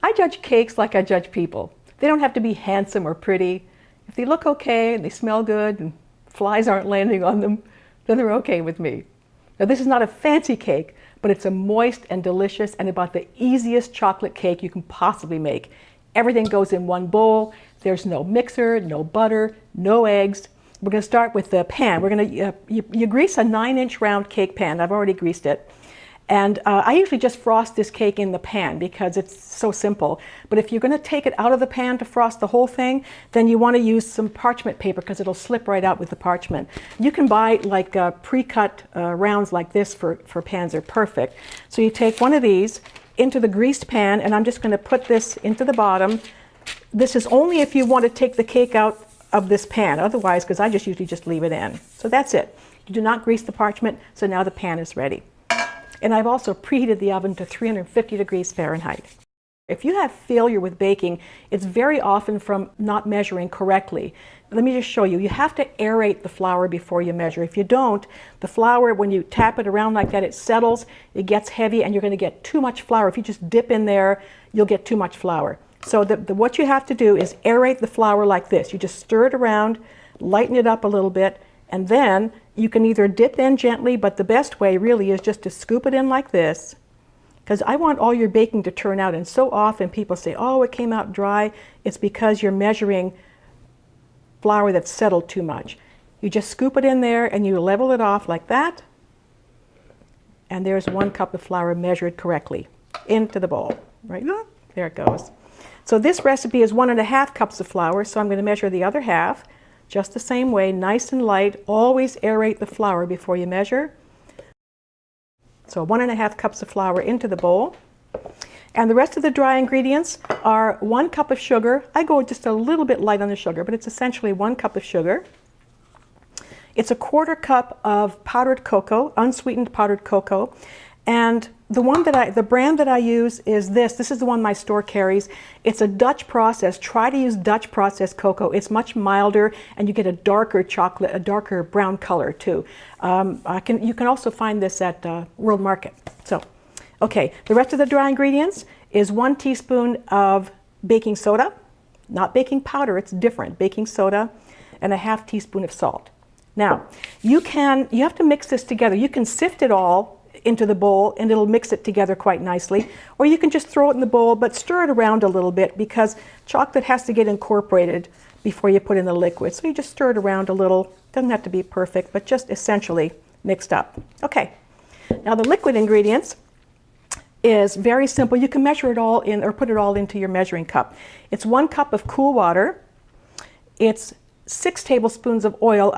I judge cakes like I judge people. They don't have to be handsome or pretty. If they look okay and they smell good and flies aren't landing on them, then they're okay with me. Now this is not a fancy cake, but it's a moist and delicious and about the easiest chocolate cake you can possibly make. Everything goes in one bowl. There's no mixer, no butter, no eggs. We're going to start with the pan. We're going to you grease a 9-inch round cake pan. I've already greased it. And I usually just frost this cake in the pan because it's so simple. But if you're going to take it out of the pan to frost the whole thing, then you want to use some parchment paper because it'll slip right out with the parchment. You can buy like pre-cut rounds like this for pans. They're perfect. So you take one of these into the greased pan, and I'm just going to put this into the bottom. This is only if you want to take the cake out of this pan. Otherwise, because I usually just leave it in. So that's it. You do not grease the parchment, so now the pan is ready. And I've also preheated the oven to 350 degrees Fahrenheit. If you have failure with baking, it's very often from not measuring correctly. Let me just show you. You have to aerate the flour before you measure. If you don't, the flour, when you tap it around like that, it settles, it gets heavy, and you're going to get too much flour. If you just dip in there, you'll get too much flour. So what you have to do is aerate the flour like this. You just stir it around, lighten it up a little bit, and then you can either dip in gently, but the best way really is just to scoop it in like this, because I want all your baking to turn out. And so often people say, oh, it came out dry. It's because you're measuring flour that's settled too much. You just scoop it in there and you level it off like that. And there's 1 cup of flour measured correctly into the bowl. Right? There it goes. So this recipe is 1½ cups of flour, so I'm going to measure the other half. Just the same way, nice and light. Always aerate the flour before you measure. So 1½ cups of flour into the bowl. And the rest of the dry ingredients are 1 cup of sugar. I go just a little bit light on the sugar, but it's essentially 1 cup of sugar. It's a 1/4 cup of powdered cocoa, unsweetened powdered cocoa. And the brand that I use is this. This is the one my store carries. It's a Dutch process. Try to use Dutch processed cocoa. It's much milder, and you get a darker chocolate, a darker brown color too. You can also find this at World Market. So, okay, the rest of the dry ingredients is 1 teaspoon of baking soda, not baking powder. It's different. Baking soda, and a 1/2 teaspoon of salt. Now, you have to mix this together. You can sift it all into the bowl and it'll mix it together quite nicely, or you can just throw it in the bowl but stir it around a little bit because chocolate has to get incorporated before you put in the liquid. So you just stir it around a little. Doesn't have to be perfect, but just essentially mixed up. Okay, now the liquid ingredients is very simple. You can measure it all in or put it all into your measuring cup. It's 1 cup of cool water. It's 6 tablespoons of oil.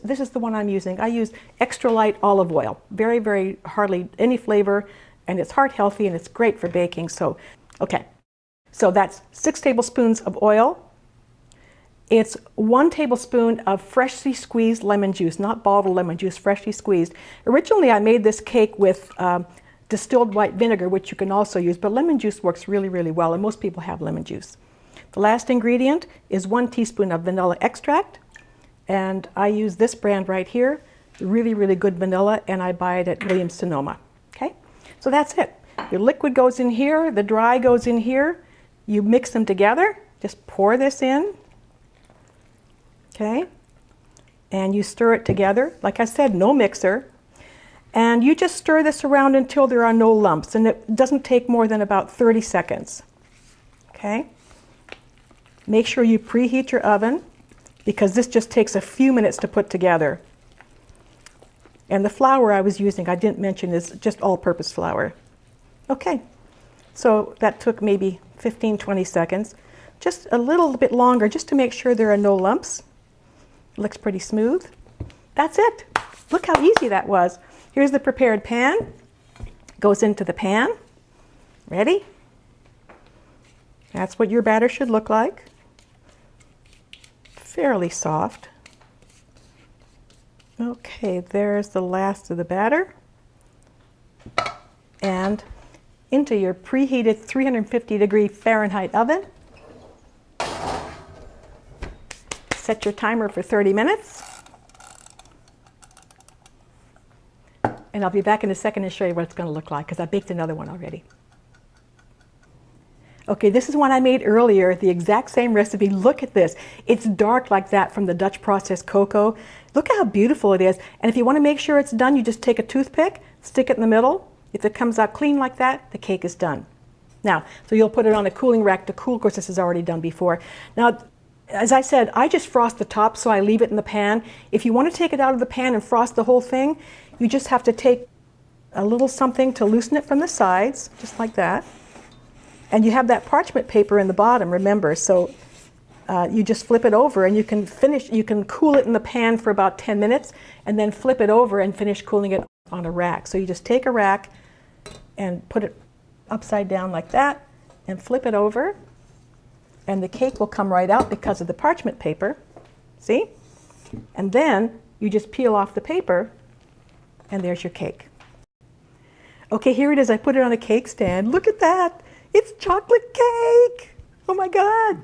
This is the one I'm using. I use extra light olive oil. Very, very hardly any flavor, and it's heart healthy and it's great for baking. So, okay. So that's 6 tablespoons of oil. It's 1 tablespoon of freshly squeezed lemon juice, not bottled lemon juice, freshly squeezed. Originally, I made this cake with distilled white vinegar, which you can also use, but lemon juice works really, really well, and most people have lemon juice. The last ingredient is 1 teaspoon of vanilla extract, and I use this brand right here, really, really good vanilla, and I buy it at Williams-Sonoma. Okay, so that's it. Your liquid goes in here, the dry goes in here. You mix them together. Just pour this in, okay, and you stir it together. Like I said, no mixer, and you just stir this around until there are no lumps, and it doesn't take more than about 30 seconds. Okay. Make sure you preheat your oven because this just takes a few minutes to put together. And the flour I was using, I didn't mention, is just all-purpose flour. Okay, so that took maybe 15-20 seconds. Just a little bit longer just to make sure there are no lumps. It looks pretty smooth. That's it. Look how easy that was. Here's the prepared pan. Goes into the pan. Ready? That's what your batter should look like. Fairly soft. Okay, there's the last of the batter. And into your preheated 350 degree Fahrenheit oven. Set your timer for 30 minutes. And I'll be back in a second to show you what it's going to look like because I baked another one already. Okay, this is one I made earlier, the exact same recipe. Look at this. It's dark like that from the Dutch processed cocoa. Look how beautiful it is. And if you want to make sure it's done, you just take a toothpick, stick it in the middle. If it comes out clean like that, the cake is done. Now, so you'll put it on a cooling rack to cool. Of course, this is already done before. Now, as I said, I just frost the top, so I leave it in the pan. If you want to take it out of the pan and frost the whole thing, you just have to take a little something to loosen it from the sides, just like that. And you have that parchment paper in the bottom, remember, so you just flip it over and you can cool it in the pan for about 10 minutes and then flip it over and finish cooling it on a rack. So you just take a rack and put it upside down like that and flip it over, and the cake will come right out because of the parchment paper. See? And then you just peel off the paper and there's your cake. Okay, here it is. I put it on a cake stand. Look at that. It's chocolate cake. Oh my God.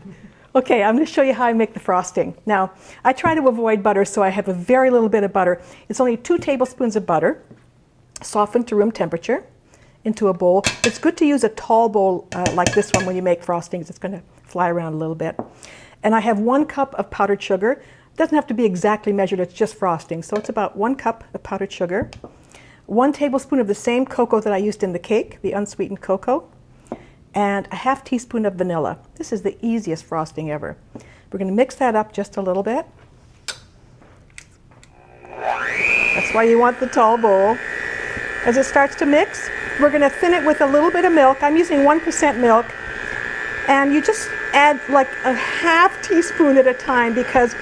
Okay, I'm going to show you how I make the frosting. Now, I try to avoid butter, so I have a very little bit of butter. It's only 2 tablespoons of butter, softened to room temperature, into a bowl. It's good to use a tall bowl like this one when you make frostings. It's going to fly around a little bit. And I have 1 cup of powdered sugar. It doesn't have to be exactly measured. It's just frosting. So it's about 1 cup of powdered sugar, 1 tablespoon of the same cocoa that I used in the cake, the unsweetened cocoa, and a ½ teaspoon of vanilla. This is the easiest frosting ever. We're going to mix that up just a little bit. That's why you want the tall bowl. As it starts to mix, we're going to thin it with a little bit of milk. I'm using 1% milk. And you just add like a ½ teaspoon at a time because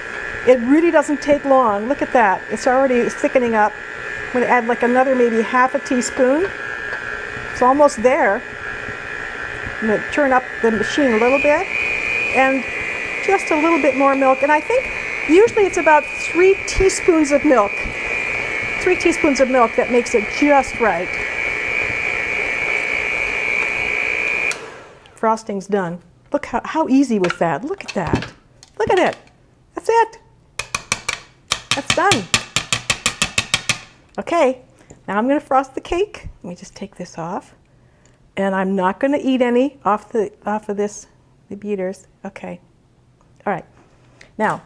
it really doesn't take long. Look at that. It's already thickening up. I'm going to add like another maybe ½ teaspoon. It's almost there. I'm going to turn up the machine a little bit and just a little bit more milk. And I think usually it's about 3 teaspoons of milk. 3 teaspoons of milk, that makes it just right. Frosting's done. Look how easy was that. Look at that. Look at it. That's it. That's done. Okay, now I'm going to frost the cake. Let me just take this off. And I'm not going to eat any off of this, the beaters. Okay. All right. Now,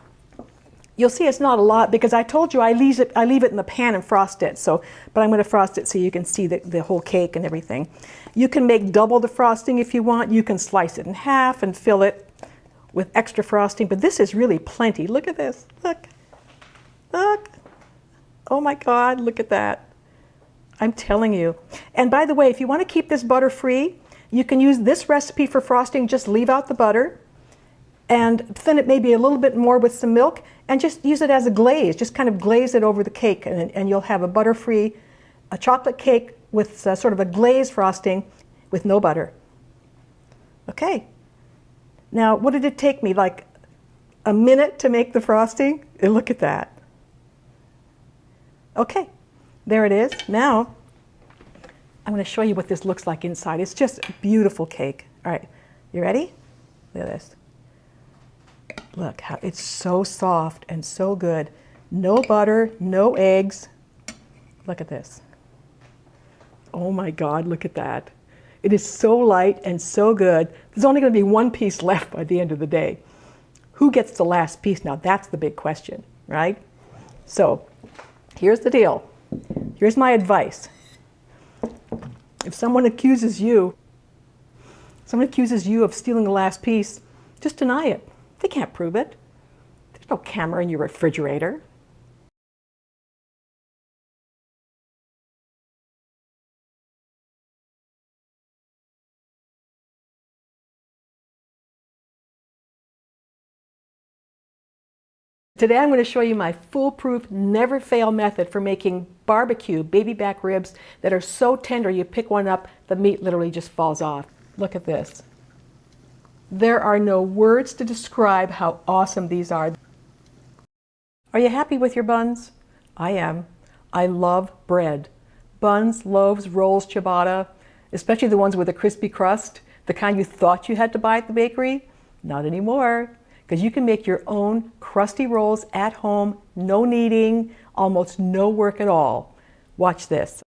you'll see it's not a lot because I told you I leave it in the pan and frost it. So, but I'm going to frost it so you can see the whole cake and everything. You can make double the frosting if you want. You can slice it in half and fill it with extra frosting. But this is really plenty. Look at this. Look. Look. Oh my God, look at that. I'm telling you. And by the way, if you want to keep this butter free, you can use this recipe for frosting. Just leave out the butter and thin it maybe a little bit more with some milk and just use it as a glaze. Just kind of glaze it over the cake and you'll have a butter-free, a chocolate cake with sort of a glazed frosting with no butter. Okay. Now, what did it take me? Like a minute to make the frosting? And look at that. Okay. There it is. Now, I'm going to show you what this looks like inside. It's just a beautiful cake. All right, you ready? Look at this. Look how it's so soft and so good. No butter, no eggs. Look at this. Oh my God, look at that. It is so light and so good. There's only going to be 1 piece left by the end of the day. Who gets the last piece? Now that's the big question, right? So here's the deal. Here's my advice. If someone accuses you of stealing the last piece, just deny it. They can't prove it. There's no camera in your refrigerator. Today I'm going to show you my foolproof, never-fail method for making barbecue baby back ribs that are so tender you pick one up, the meat literally just falls off. Look at this. There are no words to describe how awesome these are. Are you happy with your buns? I am. I love bread. Buns, loaves, rolls, ciabatta, especially the ones with a crispy crust, the kind you thought you had to buy at the bakery. Not anymore. Because you can make your own crusty rolls at home, no kneading, almost no work at all. Watch this.